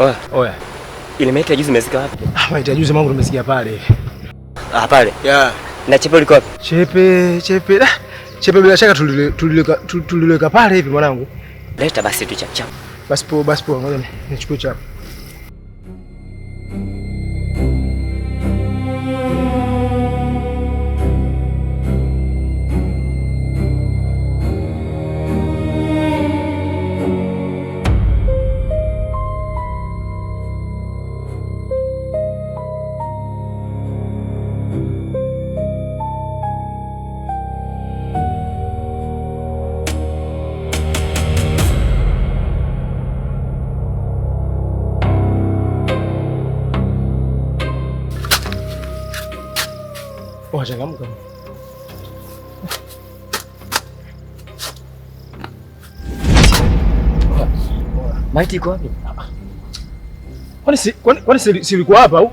Oya. Oya. Ile maiti ya juzi umezika wapi? Maiti ya juzi mwanangu tumesikia pale. Pale. Yeah. Na Chepe liko wapi? Chepe bila shaka tuliweka pale hivi mwanangu. Leta basi tu chap chap. Basi po, ngoja nichukue chap. Changamka. Maiti iko wapi? Kwani si ilikuwa hapa au?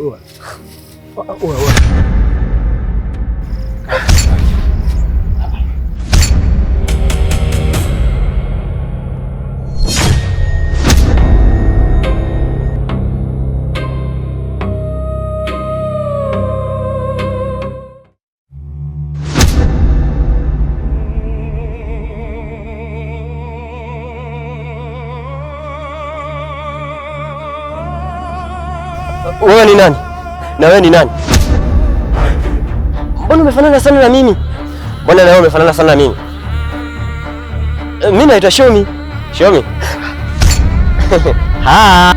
Oa. Wewe ni nani? Na wewe ni nani? Mbona umefanana sana na mimi? Mbona na wewe umefanana sana na mimi? Mimi naitwa Shomi. Shomi. Ha.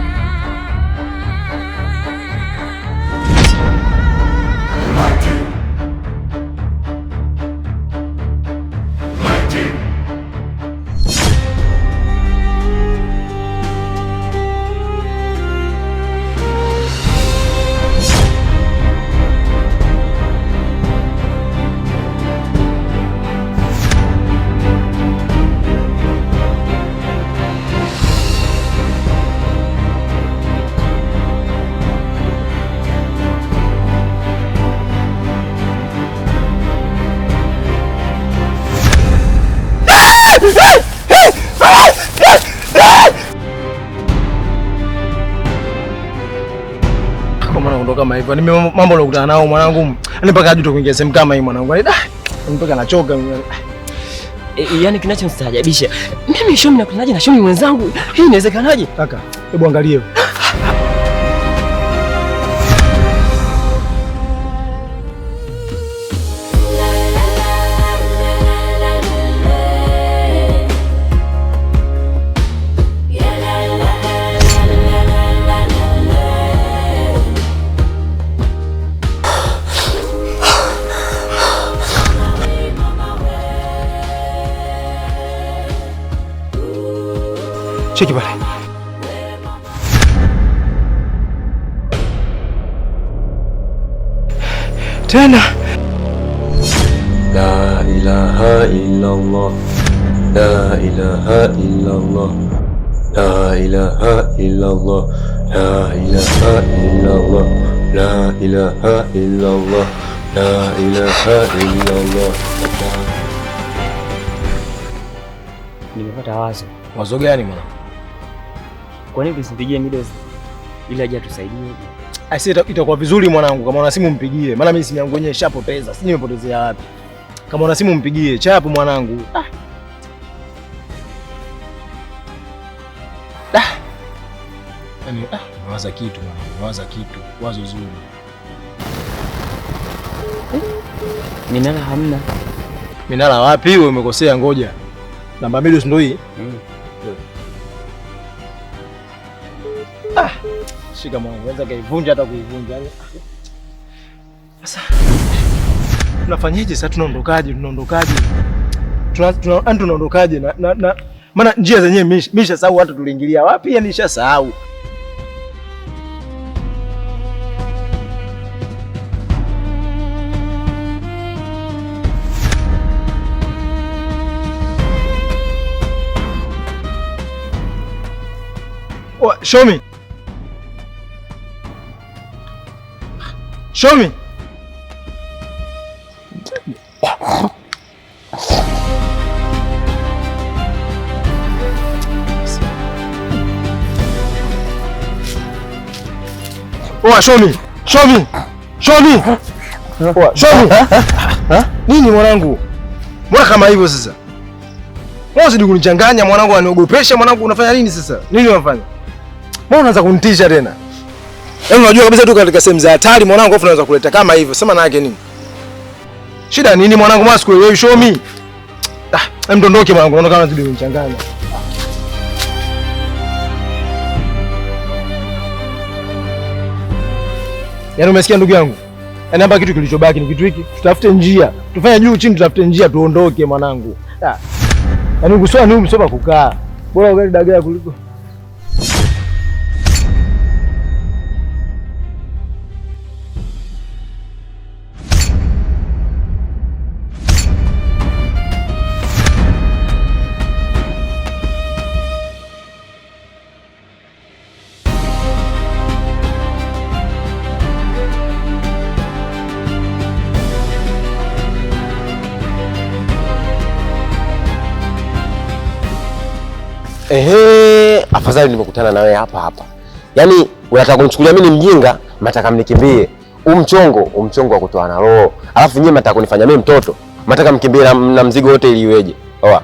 Kama hivyo. Ni mambo nakutana nao mwanangu. Yaani mpaka ajuto kuingia sehemu kama hii mwanangu. Yaani mpaka nachoka. Yaani kinachonistaajabisha. Mimi Shomi nakutanaje na Shomi mwenzangu? Hii inawezekanaje? Kaka, hebu angalie. Cheki pale. Tena. La ilaha illallah. La ilaha illallah. La ilaha illallah. La ilaha illallah. La ilaha illallah. La ilaha illallah. Nimepata wazo. Wazo gani mwana? Kwa nini tusimpigie Midos ili aje atusaidie? Aisee, itakuwa vizuri mwanangu kama una simu mpigie. Maana mimi simu yangu yenyewe ishapoteza. Sijui nimepotezea wapi. Kama una simu mpigie, chapu mwanangu. Yaani nawaza kitu mwanangu, nawaza kitu. Wazo zuri. Minala hamna. Minala wapi? Wewe umekosea, ngoja. Namba Midos ndio hii. Shika mwanangu, weza kaivunja hata kuivunja. Sasa tunafanyaje sasa? Tunaondokaje? Tunaondokaje? Na maana njia zenyewe nimeshasahau hata tuliingilia wapi, yani nishasahau. Show me. Show me. Oa, show me. Show me. Show me. Oa, show me. Nini mwanangu? Mbona kama hivyo sasa? Mbona usidi kunichanganya mwanangu, aniogopesha mwanangu, unafanya nini sasa? Nini unafanya? Mbona unaanza kunitisha tena? Yaani unajua kabisa tu katika sehemu za hatari mwanangu, afu unaweza kuleta kama hivyo. Sema na yake nini? Shida nini mwanangu? Mbona sikuelewi? Show me. Hem, dondoke mwanangu, unaona kama unazidi kunichanganya. Yaani umesikia ndugu yangu? Yaani hapa kitu kilichobaki ni kitu hiki. Tutafute njia. Tufanye juu chini, tutafute njia tuondoke mwanangu. Yaani kusoma ni msoba kukaa. Bora ugali dagaa kuliko. Afadhali nimekutana na wewe hapa hapa. Yaani unataka kunichukulia mimi ni mjinga, mnataka mnikimbie. Umchongo wa kutoa na roho. Alafu nyinyi mnataka kunifanya mimi mtoto. Mnataka mkimbie na mzigo wote ili iweje? Oa.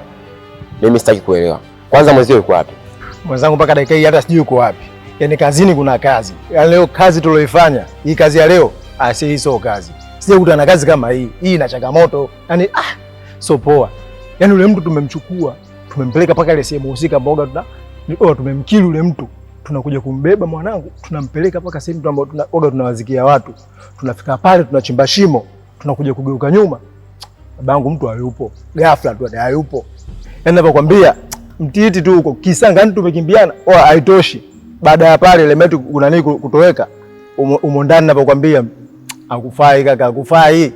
Mimi sitaki kuelewa. Kwanza mwezio yuko wapi? Mwenzangu mpaka dakika hii hata sijui yuko wapi. Yaani kazini kuna kazi. Yaani leo kazi tulioifanya, hii kazi ya leo, si hii sio kazi. Sijakutana na kazi kama hii. Hii ina changamoto. Yaani sio poa. Yaani yule mtu tumemchukua, tumempeleka paka ile sehemu husika mboga tumemkili yule mtu. Tunakuja kumbeba mwanangu, tunampeleka paka sehemu ambapo tunawazikia watu. Tunafika pale tunachimba shimo, tunakuja kugeuka nyuma. Babangu mtu hayupo. Ghafla tu hayupo. Yaani ninapokuambia mtiti tu huko kisanga ni tumekimbiana, haitoshi. Baada ya pale ile metu kuna nini kutoweka. Umo ndani ninapokuambia hakufai kaka, hakufai.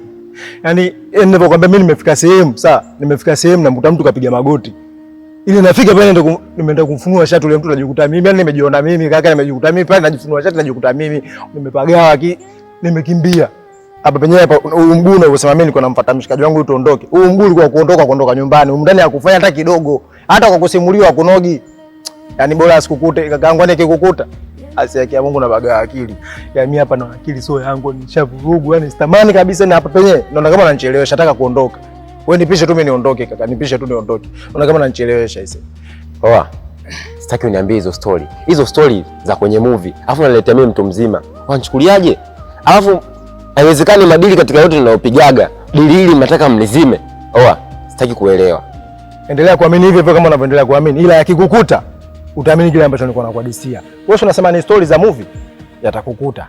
Yaani ninapokuambia mimi nimefika sehemu, nimefika sehemu na mtu kapiga magoti. Ile nafika pale ndo nimeenda kumfunua shati ule mtu najikuta mimi, yani nimejiona mimi kaka, nimejikuta mimi pale najifunua shati najikuta mimi, nimepagawa nimekimbia. Hapa penyewe hapa mguu na usema mimi niko namfuata mshikaji wangu tuondoke. Huu mguu ulikuwa kuondoka nyumbani. Ndani ya kufanya hata kidogo. Hata kwa kusimuliwa kunogi. Yaani bora asikukute kakaangu anekikukuta. Asiakia Mungu na baga akili. Ya mimi hapa na akili sio yangu nishavurugu, yani sitamani kabisa na hapa penyewe. Naona kama nanichelewesha nataka kuondoka. Wewe nipishe tu mimi niondoke kaka, nipishe tu niondoke. Naona kama nanichelewesha hizo. Poa. Sitaki uniambie hizo story. Hizo story za kwenye movie. Alafu unaletea mimi mtu mzima. Wanichukuliaje? Alafu haiwezekani madili katika yote ninayopigaga. Dili hili mnataka mlizime. Oa, sitaki kuelewa. Endelea kuamini hivyo kama unavyoendelea kuamini. Ila yakikukuta utaamini kile ambacho nilikuwa nakuhadisia. Wewe unasema ni story za movie, yatakukuta.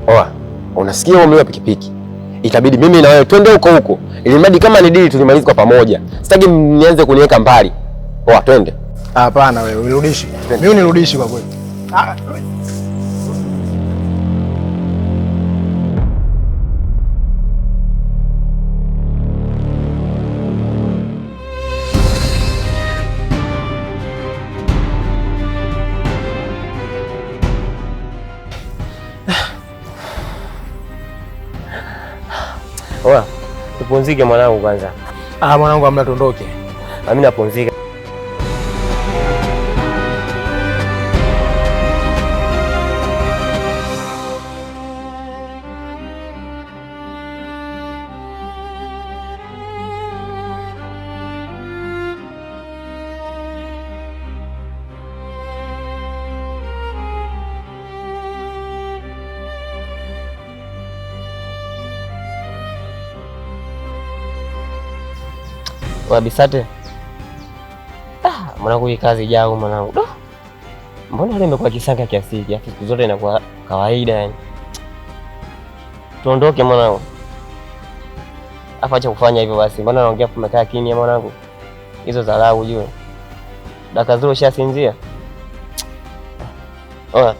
Oa, unasikia huo mlio wa pikipiki? Itabidi mimi na wewe twende huko. Ili mradi kama ni dili tulimalize kwa pamoja. Sitaki nianze kuniweka mbali. Oa, twende. Hapana wewe, unirudishi. Mimi unirudishi kwa kweli. Oa, tupumzike mwanangu kwanza. Mwanangu hamna tuondoke. Mimi napumzika. Wabisate. Mwanangu hii kazi jao mwanangu. Mbona leo imekuwa kisanga kiasi hiki? Siku zote inakuwa kawaida yani. Tuondoke mwanangu. Acha kufanya hivyo basi. Mbona naongea kumekaa kimya mwanangu? Hizo dharau ujue. Dakika zile ushasinzia. Oa.